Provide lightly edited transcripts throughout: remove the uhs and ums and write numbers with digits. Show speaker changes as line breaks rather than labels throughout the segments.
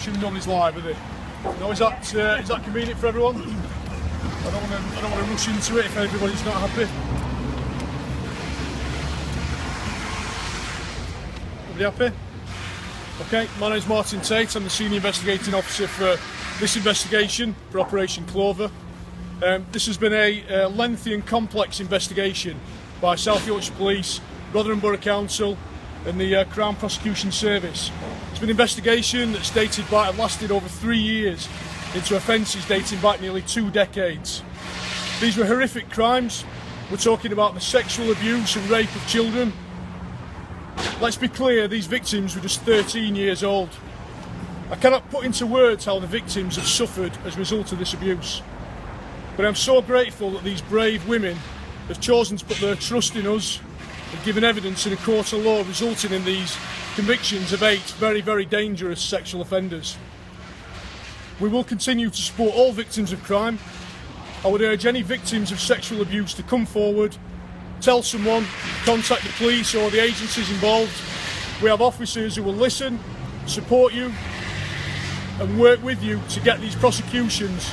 assuming nobody's live, are they? No, is that convenient for everyone? I don't want to rush into it if everybody's not happy. Everybody happy? Okay, my name's Martin Tate. I'm the Senior Investigating Officer for this investigation for Operation Clover. This has been a lengthy and complex investigation by South Yorkshire Police, Rotherham Borough Council and the Crown Prosecution Service. It's been an investigation that's lasted over 3 years into offences dating back nearly 2 decades. These were horrific crimes. We're talking about the sexual abuse and rape of children. Let's be clear, these victims were just 13 years old. I cannot put into words how the victims have suffered as a result of this abuse. But I'm so grateful that these brave women have chosen to put their trust in us and given evidence in a court of law, resulting in these convictions of 8 very, very dangerous sexual offenders. We will continue to support all victims of crime. I would urge any victims of sexual abuse to come forward, tell someone, contact the police or the agencies involved. We have officers who will listen, support you and work with you to get these prosecutions.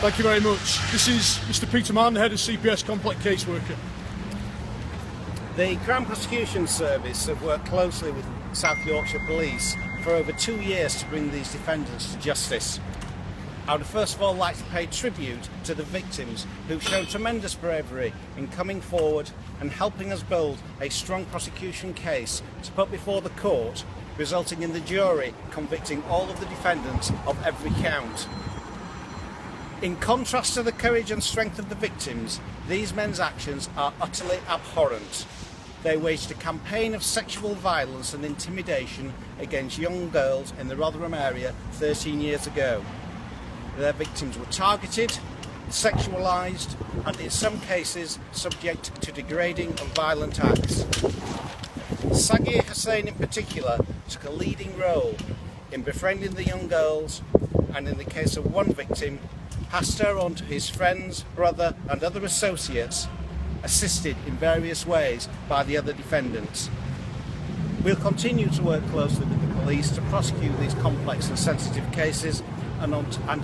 Thank you very much. This is Mr. Peter Mann, Head of CPS Complex Caseworker.
The Crown Prosecution Service have worked closely with South Yorkshire Police for over 2 years to bring these defendants to justice. I would first of all like to pay tribute to the victims who've shown tremendous bravery in coming forward and helping us build a strong prosecution case to put before the court, resulting in the jury convicting all of the defendants of every count. In contrast to the courage and strength of the victims, these men's actions are utterly abhorrent. They waged a campaign of sexual violence and intimidation against young girls in the Rotherham area 13 years ago. Their victims were targeted, sexualised and in some cases subject to degrading and violent acts. Sagir Hussain in particular took a leading role in befriending the young girls and in the case of one victim passed her on to his friends, brother and other associates, assisted in various ways by the other defendants. We'll continue to work closely with the police to prosecute these complex and sensitive cases and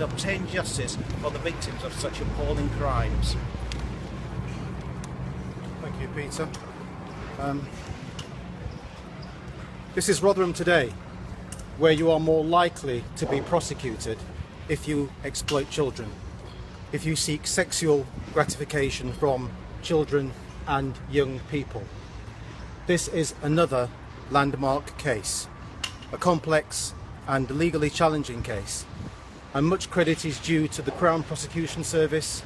obtain justice for the victims of such appalling crimes.
Thank you, Peter. This is Rotherham today, where you are more likely to be prosecuted if you exploit children, if you seek sexual gratification from children and young people. This is another landmark case, a complex and legally challenging case, and much credit is due to the Crown Prosecution Service,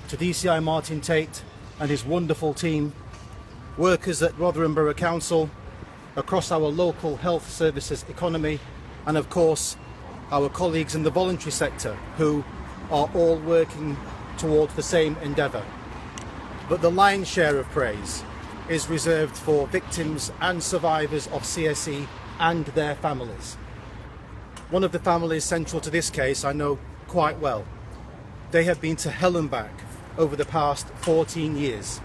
to DCI Martin Tate and his wonderful team, workers at Rotherham Borough Council, across our local health services economy, and of course our colleagues in the voluntary sector who are all working towards the same endeavour. But the lion's share of praise is reserved for victims and survivors of CSE and their families. One of the families central to this case I know quite well. They have been to hell and back over the past 14 years.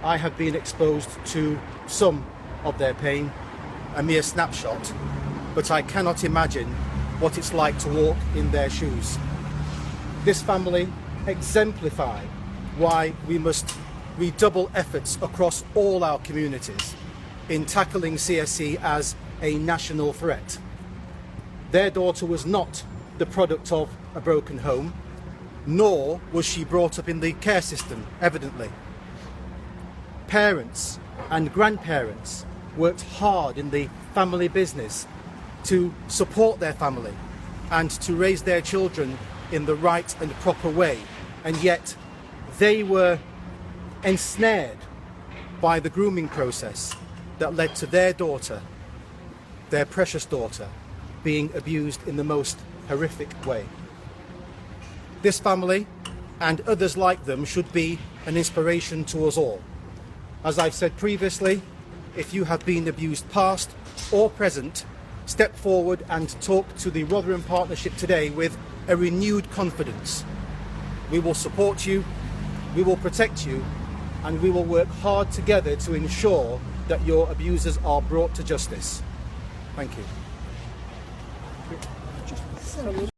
I have been exposed to some of their pain, a mere snapshot, but I cannot imagine what it's like to walk in their shoes. This family exemplify why we must redouble efforts across all our communities in tackling CSE as a national threat. Their daughter was not the product of a broken home, nor was she brought up in the care system, evidently. Parents and grandparents worked hard in the family business to support their family and to raise their children in the right and proper way, and yet they were ensnared by the grooming process that led to their daughter, their precious daughter, being abused in the most horrific way. This family and others like them should be an inspiration to us all. As I've said previously, if you have been abused past or present, step forward and talk to the Rotherham Partnership today with a renewed confidence. We will support you, we will protect you, and we will work hard together to ensure that your abusers are brought to justice. Thank you.
Awesome.